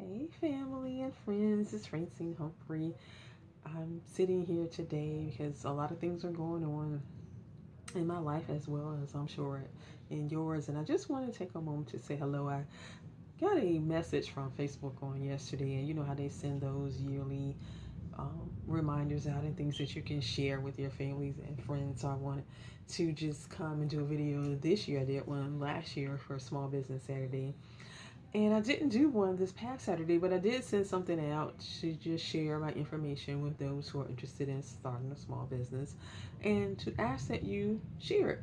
Hey, family and friends, it's Francine Humphrey. I'm sitting here today because a lot of things are going on in my life as well as I'm sure in yours. And I just want to take a moment to say hello. I got a message from Facebook on yesterday, and you know how they send those yearly reminders out and things that you can share with your families and friends. So I wanted to just come and do a video this year. I did one last year for Small Business Saturday, and I didn't do one this past Saturday, but I did send something out to just share my information with those who are interested in starting a small business and to ask that you share it.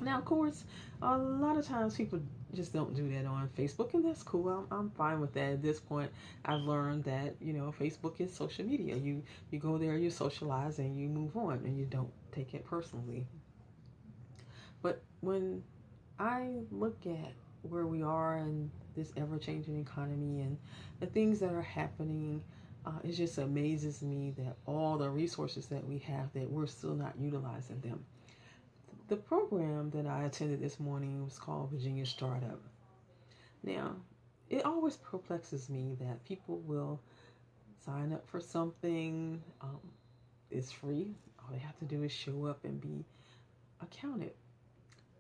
Now, of course, a lot of times people just don't do that on Facebook, and that's cool. I'm fine with that. At this point, I've learned that, Facebook is social media. You go there, you socialize, and you move on, and you don't take it personally. But when I look at where we are in this ever changing economy and the things that are happening, it just amazes me that all the resources that we have, that we're still not utilizing them. The program that I attended this morning was called Virginia Startup. Now, it always perplexes me that people will sign up for something, it's free. All they have to do is show up and be accounted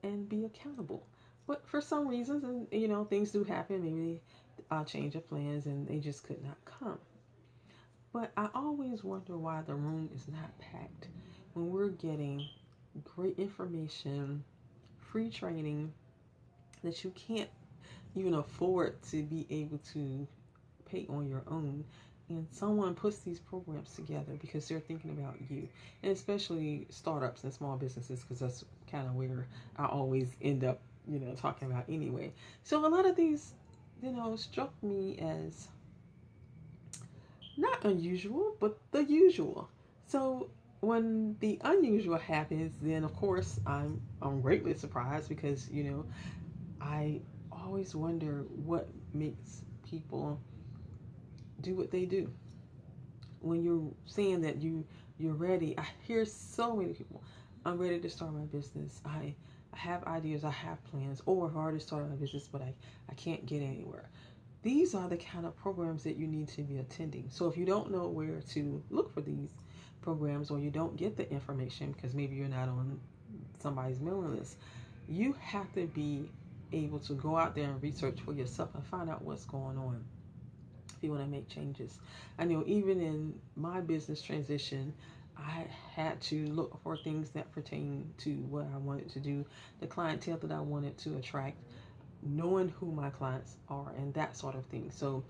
and be accountable. But for some reasons, and things do happen. Maybe change of plans and they just could not come. But I always wonder why the room is not packed when we're getting great information, free training that you can't even afford to be able to pay on your own. And someone puts these programs together because they're thinking about you, and especially startups and small businesses, because that's kind of where I always end up, talking about anyway. So a lot of these, struck me as not unusual, but the usual. So when the unusual happens, then of course I'm greatly surprised because I always wonder what makes people do what they do. When you're saying that you're ready, I hear so many people. I'm ready to start my business. I have ideas, I have plans, or I've already started my business, but I can't get anywhere. These are the kind of programs that you need to be attending. So if you don't know where to look for these programs, or you don't get the information because maybe you're not on somebody's mailing list, you have to be able to go out there and research for yourself and find out what's going on if you want to make changes. I know even in my business transition, I had to look for things that pertain to what I wanted to do, the clientele that I wanted to attract, knowing who my clients are, and that sort of thing. So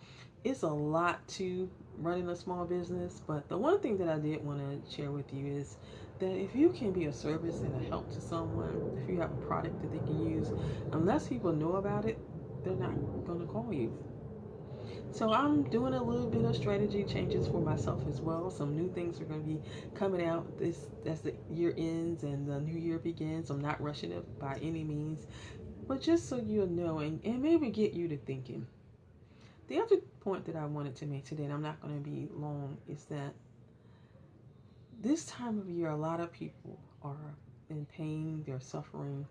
it's a lot to running a small business, but the one thing that I did want to share with you is that if you can be a service and a help to someone, if you have a product that they can use, unless people know about it, they're not going to call you. So I'm doing a little bit of strategy changes for myself as well. Some new things are going to be coming out this as the year ends and the new year begins. I'm not rushing it by any means, but just so you'll know, and maybe get you to thinking. The other point that I wanted to make today, and I'm not going to be long, is that this time of year, a lot of people are in pain, they're suffering,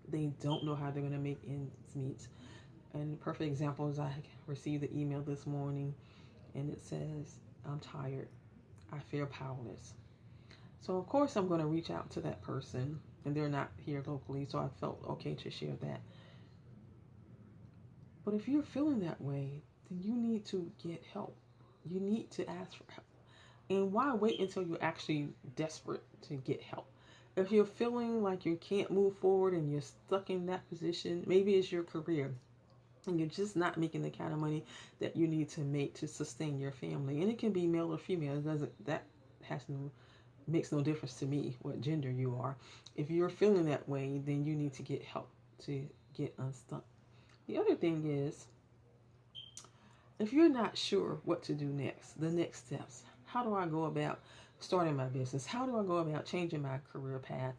they don't know how they're going to make ends meet. And the perfect example is I received the email this morning and it says, I'm tired, I feel powerless. So, of course, I'm going to reach out to that person, and they're not here locally, so I felt okay to share that. But if you're feeling that way, then you need to get help. You need to ask for help. And why wait until you're actually desperate to get help? If you're feeling like you can't move forward and you're stuck in that position, maybe it's your career and you're just not making the kind of money that you need to make to sustain your family. And it can be male or female. It doesn't that has no makes no difference to me what gender you are. If you're feeling that way, then you need to get help to get unstuck. The other thing is, if you're not sure what to do next, the next steps, how do I go about starting my business? How do I go about changing my career path?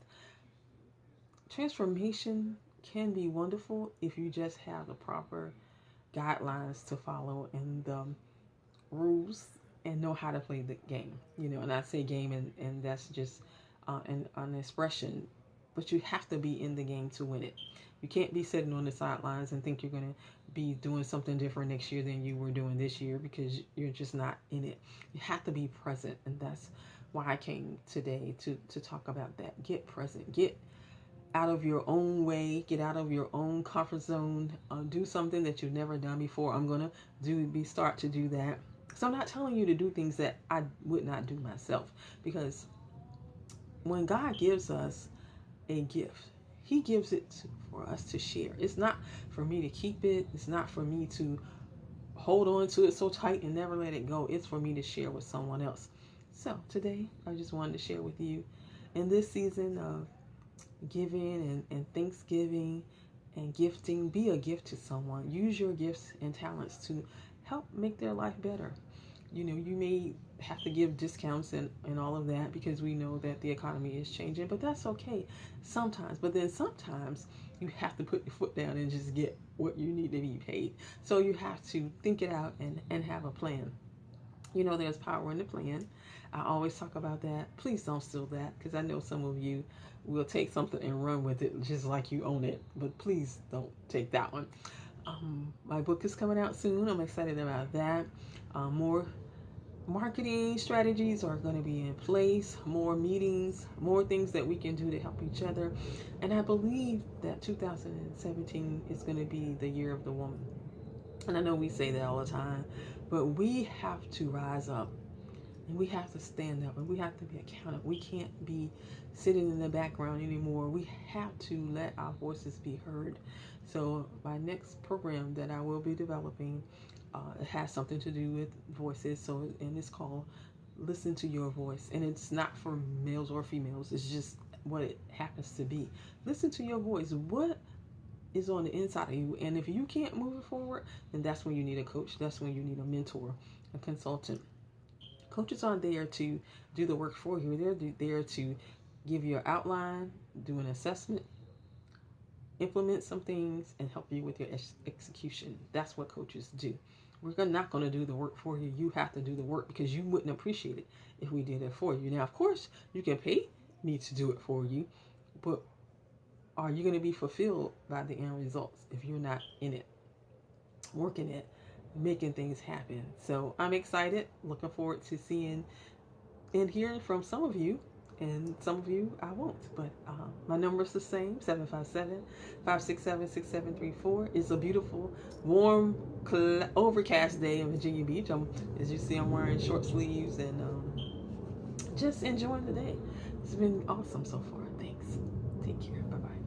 Transformation can be wonderful if you just have the proper guidelines to follow and the rules and know how to play the game. And I say game, and that's just an expression. but you have to be in the game to win it. You can't be sitting on the sidelines and think you're going to be doing something different next year than you were doing this year, because you're just not in it. You have to be present, and that's why I came today to talk about that. Get present. Get out of your own way. Get out of your own comfort zone. Do something that you've never done before. I'm going to start to do that. So I'm not telling you to do things that I would not do myself, because when God gives us a gift, He gives it for us to share. It's not for me to keep it. It's not for me to hold on to it so tight and never let it go. It's for me to share with someone else. So today, I just wanted to share with you, in this season of giving and Thanksgiving and gifting, be a gift to someone. Use your gifts and talents to help make their life better. You may have to give discounts and all of that, because we know that the economy is changing, but that's okay sometimes. But then sometimes you have to put your foot down and just get what you need to be paid. So you have to think it out and have a plan. There's power in the plan. I always talk about that. Please don't steal that, because I know some of you will take something and run with it just like you own it. But please don't take that one. My book is coming out soon. I'm excited about that. More marketing strategies are going to be in place, more meetings, more things that we can do to help each other. And I believe that 2017 is going to be the year of the woman. And I know we say that all the time, but we have to rise up, and we have to stand up, and we have to be accountable. We can't be sitting in the background anymore. We have to let our voices be heard. So my next program that I will be developing, it has something to do with voices. And it's called Listen to Your Voice. And it's not for males or females. It's just what it happens to be. Listen to your voice. What is on the inside of you? And if you can't move it forward, then that's when you need a coach. That's when you need a mentor, a consultant. Coaches aren't there to do the work for you. They're there to give you an outline, do an assessment, implement some things, and help you with your execution. That's what coaches do. We're not going to do the work for you. You have to do the work, because you wouldn't appreciate it if we did it for you. Now, of course, you can pay me to do it for you, but are you going to be fulfilled by the end results if you're not in it, working it, making things happen? So I'm excited, looking forward to seeing and hearing from some of you, and some of you I won't. But my number is the same, 757-567-6734. It's a beautiful, warm, overcast day in Virginia Beach. As you see, I'm wearing short sleeves and just enjoying the day. It's been awesome so far. Thanks. Take care. Bye-bye.